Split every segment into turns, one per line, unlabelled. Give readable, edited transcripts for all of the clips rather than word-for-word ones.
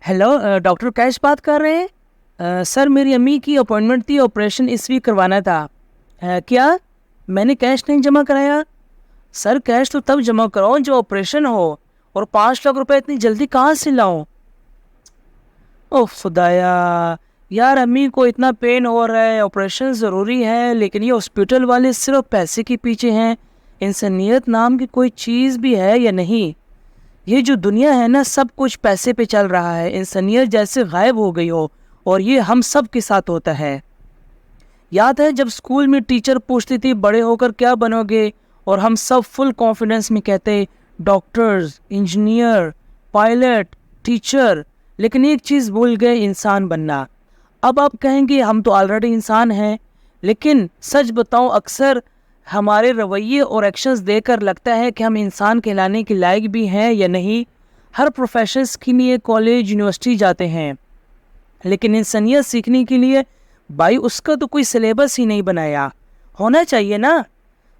Hello, doctor cash बात कर रहे हैं। सर, मेरी अम्मी की अपॉइंटमेंट थी, ऑपरेशन इस वीक करवाना था। क्या मैंने कैश नहीं जमा कराया? सर, कैश तो तब जमा कराओ जब ऑपरेशन हो, और 5 लाख रुपए इतनी जल्दी कहाँ से लाऊं? ओह खुदाया, यार अम्मी को इतना पेन हो रहा है, ऑपरेशन ज़रूरी है, लेकिन ये हॉस्पिटल वाले सिर्फ पैसे के पीछे हैं। इंसानियत नाम की कोई चीज़ भी है या नहीं? ये जो दुनिया है ना, सब कुछ पैसे पे चल रहा है। इंसानियत जैसे गायब हो गई हो, और ये हम सब के साथ होता है। याद है जब स्कूल में टीचर पूछती थी बड़े होकर क्या बनोगे, और हम सब फुल कॉन्फिडेंस में कहते डॉक्टर्स, इंजीनियर, पायलट, टीचर, लेकिन एक चीज़ भूल गए, इंसान बनना। अब आप कहेंगे हम तो ऑलरेडी इंसान हैं, लेकिन सच बताऊं, अक्सर हमारे रवैये और एक्शंस देखकर लगता है कि हम इंसान कहलाने के लायक भी हैं या नहीं। हर प्रोफेशंस के लिए कॉलेज यूनिवर्सिटी जाते हैं, लेकिन इंसानियत सीखने के लिए भाई उसका तो कोई सिलेबस ही नहीं बनाया। होना चाहिए ना।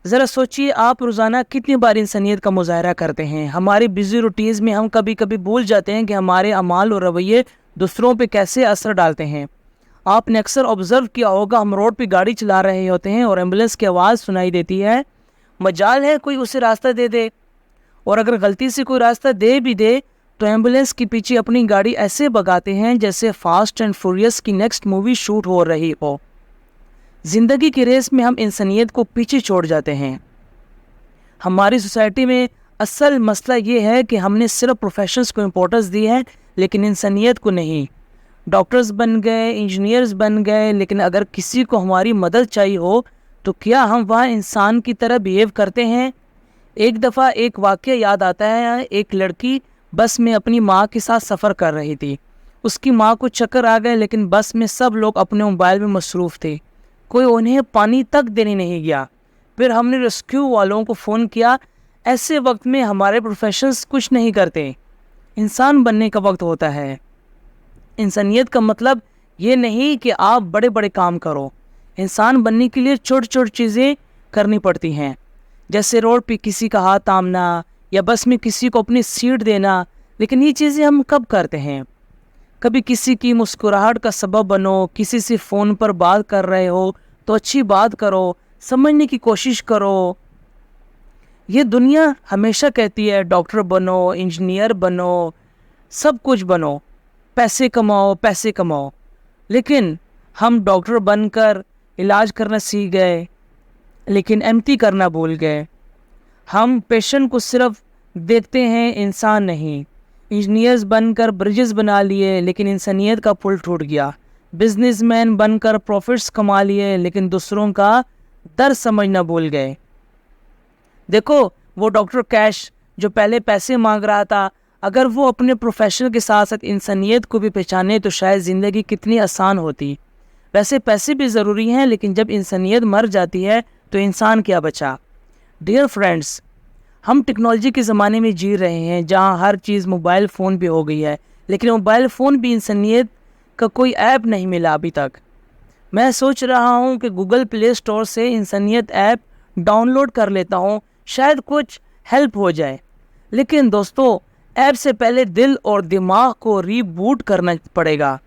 ज़रा सोचिए, आप रोज़ाना कितनी बार इंसानियत का मुजाहरा करते हैं। हमारे बिजी रूटीन्स में हम कभी कभी भूल जाते हैं कि हमारे अमाल और रवैये दूसरों पे कैसे असर डालते हैं। आपने अक्सर ऑब्ज़र्व किया होगा, हम रोड पे गाड़ी चला रहे होते हैं और एम्बुलेंस की आवाज़ सुनाई देती है, मजाल है कोई उसे रास्ता दे दे, और अगर गलती से कोई रास्ता दे भी दे तो एम्बुलेंस के पीछे अपनी गाड़ी ऐसे भगाते हैं जैसे फास्ट एंड फ्यूरियस की नेक्स्ट मूवी शूट हो रही हो। ज़िंदगी की रेस में हम इंसानियत को पीछे छोड़ जाते हैं। हमारी सोसाइटी में असल मसला ये है कि हमने सिर्फ प्रोफेशंस को इम्पोर्टेंस दी है, लेकिन इंसानियत को नहीं। डॉक्टर्स बन गए, इंजीनियर्स बन गए, लेकिन अगर किसी को हमारी मदद चाहिए हो तो क्या हम वहाँ इंसान की तरह बिहेव करते हैं? एक दफ़ा एक वाक़या याद आता है। एक लड़की बस में अपनी माँ के साथ सफ़र कर रही थी। उसकी माँ को चक्कर आ गए, लेकिन बस में सब लोग अपने मोबाइल में मसरूफ़ थे। कोई उन्हें पानी तक देने नहीं गया। फिर हमने रेस्क्यू वालों को फ़ोन किया। ऐसे वक्त में हमारे प्रोफेशंस कुछ नहीं करते। इंसान बनने का वक्त होता है। इंसानियत का मतलब ये नहीं कि आप बड़े बड़े काम करो। इंसान बनने के लिए छोटी छोटी चीज़ें करनी पड़ती हैं, जैसे रोड पे किसी का हाथ थामना या बस में किसी को अपनी सीट देना। लेकिन ये चीज़ें हम कब करते हैं? कभी किसी की मुस्कुराहट का सबब बनो। किसी से फ़ोन पर बात कर रहे हो तो अच्छी बात करो, समझने की कोशिश करो। ये दुनिया हमेशा कहती है डॉक्टर बनो, इंजीनियर बनो, सब कुछ बनो, पैसे कमाओ, पैसे कमाओ, लेकिन हम डॉक्टर बनकर इलाज करना सीख गए, लेकिन एम्प्टी करना भूल गए। हम पेशेंट को सिर्फ देखते हैं, इंसान नहीं। इंजीनियर्स बनकर ब्रिजेस बना लिए, लेकिन इंसानियत का पुल टूट गया। बिजनेसमैन बनकर प्रॉफिट्स कमा लिए, लेकिन दूसरों का दर्द समझना भूल गए। देखो, वो डॉक्टर कैश जो पहले पैसे मांग रहा था, अगर वो अपने प्रोफेशन के साथ साथ इंसानियत को भी पहचाने तो शायद ज़िंदगी कितनी आसान होती। वैसे पैसे भी ज़रूरी हैं, लेकिन जब इंसानियत मर जाती है तो इंसान क्या बचा? डियर फ्रेंड्स, हम टेक्नोलॉजी के ज़माने में जी रहे हैं जहां हर चीज़ मोबाइल फ़ोन पे हो गई है, लेकिन मोबाइल फ़ोन भी इंसानियत का कोई ऐप नहीं मिला अभी तक। मैं सोच रहा हूं कि गूगल प्ले स्टोर से इंसानियत ऐप डाउनलोड कर लेता हूं, शायद कुछ हेल्प हो जाए। लेकिन दोस्तों, ऐप से पहले दिल और दिमाग को रीबूट करना पड़ेगा।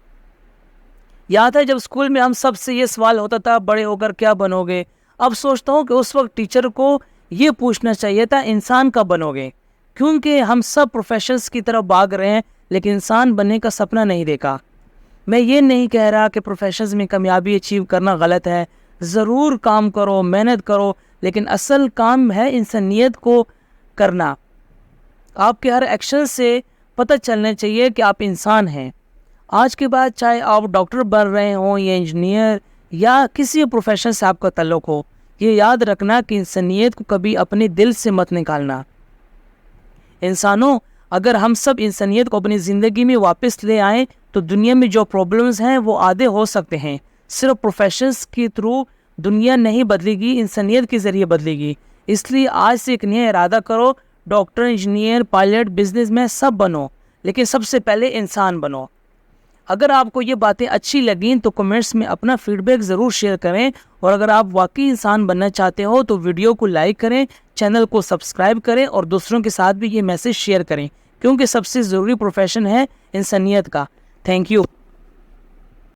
याद है जब स्कूल में हम सब से ये सवाल होता था, बड़े होकर क्या बनोगे? अब सोचता हूँ कि उस वक्त टीचर को ये पूछना चाहिए था, इंसान कब बनोगे? क्योंकि हम सब प्रोफेशंस की तरफ भाग रहे हैं, लेकिन इंसान बनने का सपना नहीं देखा। मैं ये नहीं कह रहा कि प्रोफेशंस में कामयाबी अचीव करना गलत है। ज़रूर काम करो, मेहनत करो, लेकिन असल काम है इंसानियत को करना। आपके हर एक्शन से पता चलना चाहिए कि आप इंसान हैं। आज के बाद चाहे आप डॉक्टर बन रहे हों या इंजीनियर या किसी प्रोफेशन से आपका ताल्लुक़ हो, ये याद रखना कि इंसानियत को कभी अपने दिल से मत निकालना। इंसानों, अगर हम सब इंसानियत को अपनी ज़िंदगी में वापस ले आएँ तो दुनिया में जो प्रॉब्लम्स हैं वो आधे हो सकते हैं। सिर्फ प्रोफेशंस के थ्रू दुनिया नहीं बदलेगी, इंसानियत के ज़रिए बदलेगी। इसलिए आज से एक नया इरादा करो, डॉक्टर, इंजीनियर, पायलट, बिजनेसमैन सब बनो, लेकिन सबसे पहले इंसान बनो। अगर आपको ये बातें अच्छी लगीं तो कमेंट्स में अपना फीडबैक ज़रूर शेयर करें, और अगर आप वाकई इंसान बनना चाहते हो तो वीडियो को लाइक करें, चैनल को सब्सक्राइब करें और दूसरों के साथ भी ये मैसेज शेयर करें کیونکہ سب سے ضروری پروفیشن ہے انسانیت کا. Thank you.